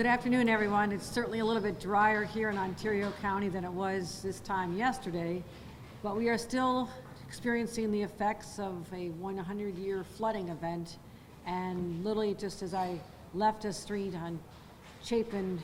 Good afternoon, everyone. It's certainly a little bit drier here in Ontario County than it was this time yesterday, but we are still experiencing the effects of a 100-year flooding event. And literally, just as I left a street on Chapin,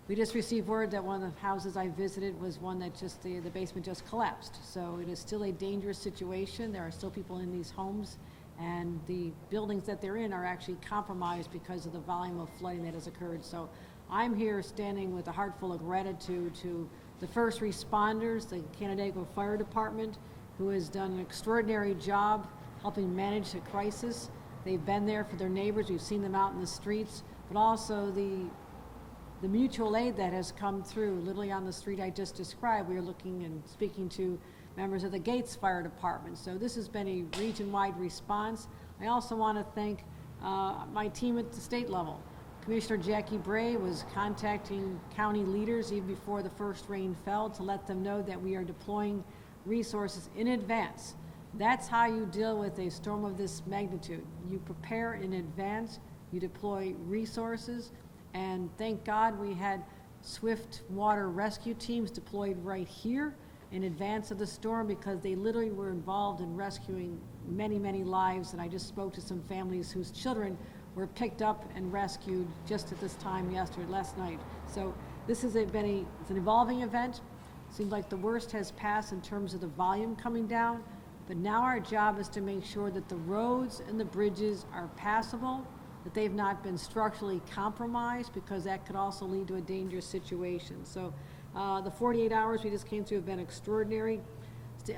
we just received word that one of the houses I visited was one that just the basement just collapsed. So it is still a dangerous situation. There are still people in these homes, and the buildings that they're in are actually compromised because of the volume of flooding that has occurred. So I'm here standing with a heart full of gratitude to the first responders, the Canandaigua Fire Department, who has done an extraordinary job helping manage the crisis. They've been there for their neighbors. We've seen them out in the streets, but also the mutual aid that has come through. Literally on the street I just described, we are looking and speaking to members of the Gates Fire Department. So this has been a region-wide response. I also want to thank my team at the state level. Commissioner Jackie Bray was contacting county leaders even before the first rain fell to let them know that we are deploying resources in advance. That's how you deal with a storm of this magnitude. You prepare in advance, you deploy resources, and thank God we had swift water rescue teams deployed right here in advance of the storm, because they literally were involved in rescuing many, many lives. And I just spoke to some families whose children were picked up and rescued just at this time last night. So this has been it's an evolving event. Seems like the worst has passed in terms of the volume coming down, but now our job is to make sure that the roads and the bridges are passable, that they've not been structurally compromised, because that could also lead to a dangerous situation. So the 48 hours we just came through have been extraordinary.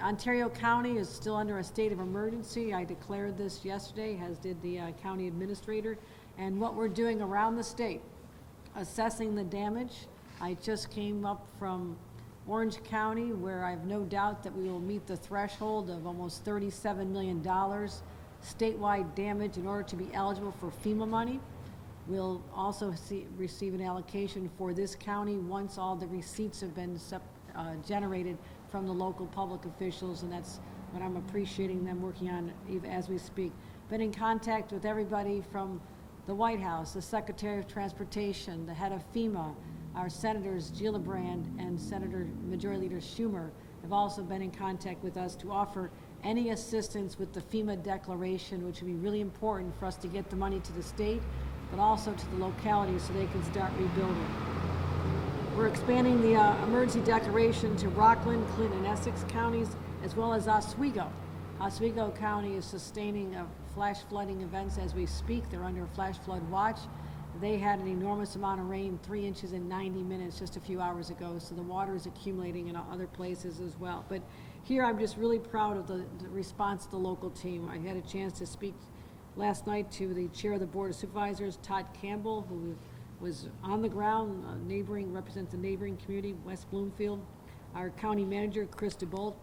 Ontario County is still under a state of emergency. I declared this yesterday, as did the county administrator. And what we're doing around the state, assessing the damage. I just came up from Orange County, where I have no doubt that we will meet the threshold of almost $37 million statewide damage in order to be eligible for FEMA money. We'll also receive an allocation for this county once all the receipts have been generated from the local public officials, and that's what I'm appreciating them working on as we speak. Been in contact with everybody from the White House, the Secretary of Transportation, the head of FEMA, our Senators Gillibrand and Senator Majority Leader Schumer have also been in contact with us to offer any assistance with the FEMA declaration, which would be really important for us to get the money to the state, but also to the localities so they can start rebuilding. We're expanding the emergency declaration to Rockland, Clinton, and Essex counties, as well as Oswego. Oswego County is sustaining flash flooding events as we speak. They're under a flash flood watch. They had an enormous amount of rain, 3 inches in 90 minutes just a few hours ago, so the water is accumulating in other places as well. But here I'm just really proud of the response of the local team. I had a chance to speak last night to the chair of the Board of Supervisors, Todd Campbell, who was on the ground, represents the neighboring community, West Bloomfield. Our county manager, Chris DeBolt,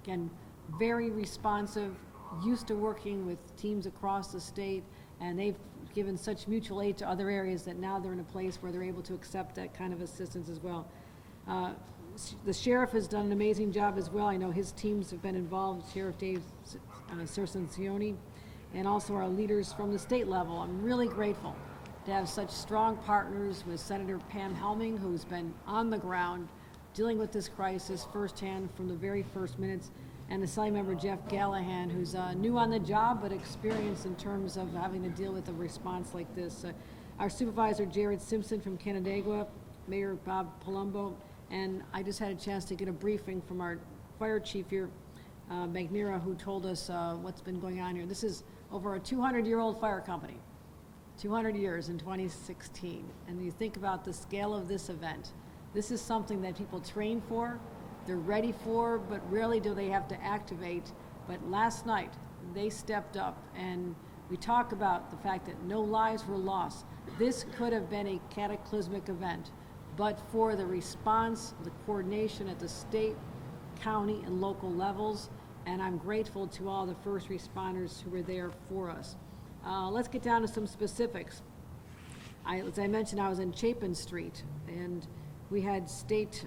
again, very responsive, used to working with teams across the state, and they've given such mutual aid to other areas that now they're in a place where they're able to accept that kind of assistance as well. The sheriff has done an amazing job as well. I know his teams have been involved, Sheriff Dave Cercincione, and also our leaders from the state level. I'm really grateful to have such strong partners with Senator Pam Helming, who's been on the ground dealing with this crisis firsthand from the very first minutes, and Assembly Member Jeff Gallahan, who's new on the job but experienced in terms of having to deal with a response like this. Our Supervisor Jared Simpson from Canandaigua, Mayor Bob Palumbo, and I just had a chance to get a briefing from our fire chief here, Magnera, who told us what's been going on here. This is over a 200-year-old fire company, 200 years in 2016. And you think about the scale of this event. This is something that people train for, they're ready for, but rarely do they have to activate. But last night, they stepped up, and we talk about the fact that no lives were lost. This could have been a cataclysmic event, but for the response, the coordination at the state, county, and local levels, and I'm grateful to all the first responders who were there for us. Let's get down to some specifics. As I mentioned, I was in Chapin Street, and we had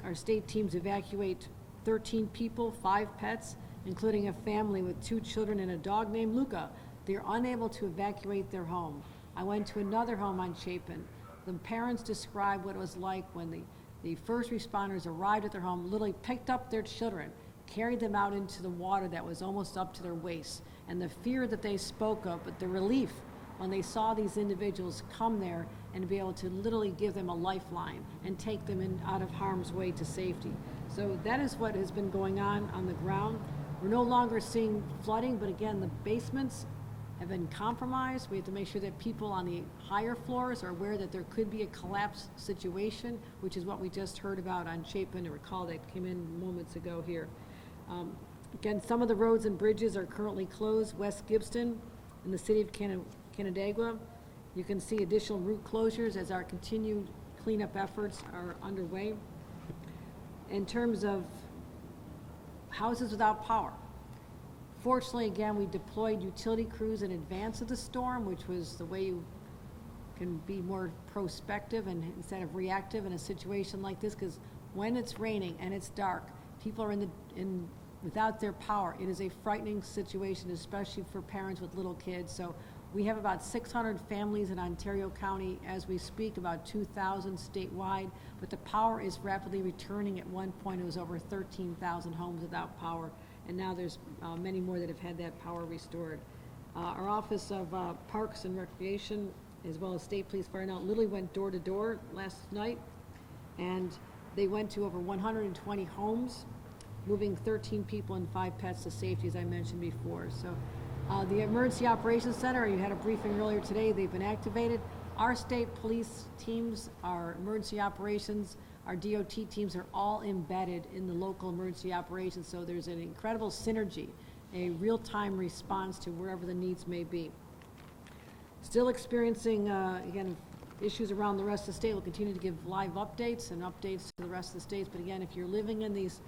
our state teams evacuate 13 people, 5 pets, including a family with 2 children and a dog named Luca. They're unable to evacuate their home. I went to another home on Chapin. The parents described what it was like when the first responders arrived at their home, literally picked up their children, carried them out into the water that was almost up to their waists. And the fear that they spoke of, but the relief when they saw these individuals come there and be able to literally give them a lifeline and take them out of harm's way to safety. So that is what has been going on the ground. We're no longer seeing flooding, but again, the basements have been compromised. We have to make sure that people on the higher floors are aware that there could be a collapse situation, which is what we just heard about on Chapin, and recall that came in moments ago here. Again, some of the roads and bridges are currently closed. West Gibbston in the city of Canandaigua. You can see additional route closures as our continued cleanup efforts are underway. In terms of houses without power, fortunately, again, we deployed utility crews in advance of the storm, which was the way you can be more prospective and instead of reactive in a situation like this, because when it's raining and it's dark, people are without their power. It is a frightening situation, especially for parents with little kids. So we have about 600 families in Ontario County as we speak, about 2,000 statewide, but the power is rapidly returning. At one point, it was over 13,000 homes without power, and now there's many more that have had that power restored. Our Office of Parks and Recreation, as well as State Police Fire now, literally went door to door last night, and they went to over 120 homes, moving 13 people and 5 pets to safety, as I mentioned before. So the Emergency Operations Center, you had a briefing earlier today, they've been activated. Our state police teams, our emergency operations, our DOT teams are all embedded in the local emergency operations, so there's an incredible synergy, a real-time response to wherever the needs may be. Still experiencing, again, issues around the rest of the state. We'll continue to give live updates and updates to the rest of the states, but again, if you're living in these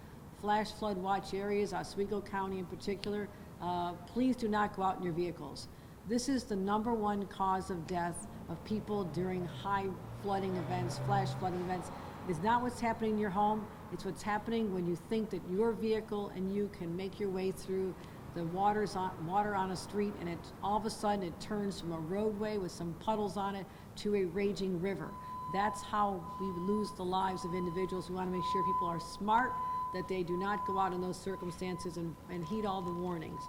flash flood watch areas, Oswego County in particular, please do not go out in your vehicles. This is the #1 cause of death of people during high flooding events, flash flooding events. It's not what's happening in your home, it's what's happening when you think that your vehicle and you can make your way through the water on a street, and all of a sudden it turns from a roadway with some puddles on it to a raging river. That's how we lose the lives of individuals. We want to make sure people are smart, that they do not go out in those circumstances and heed all the warnings.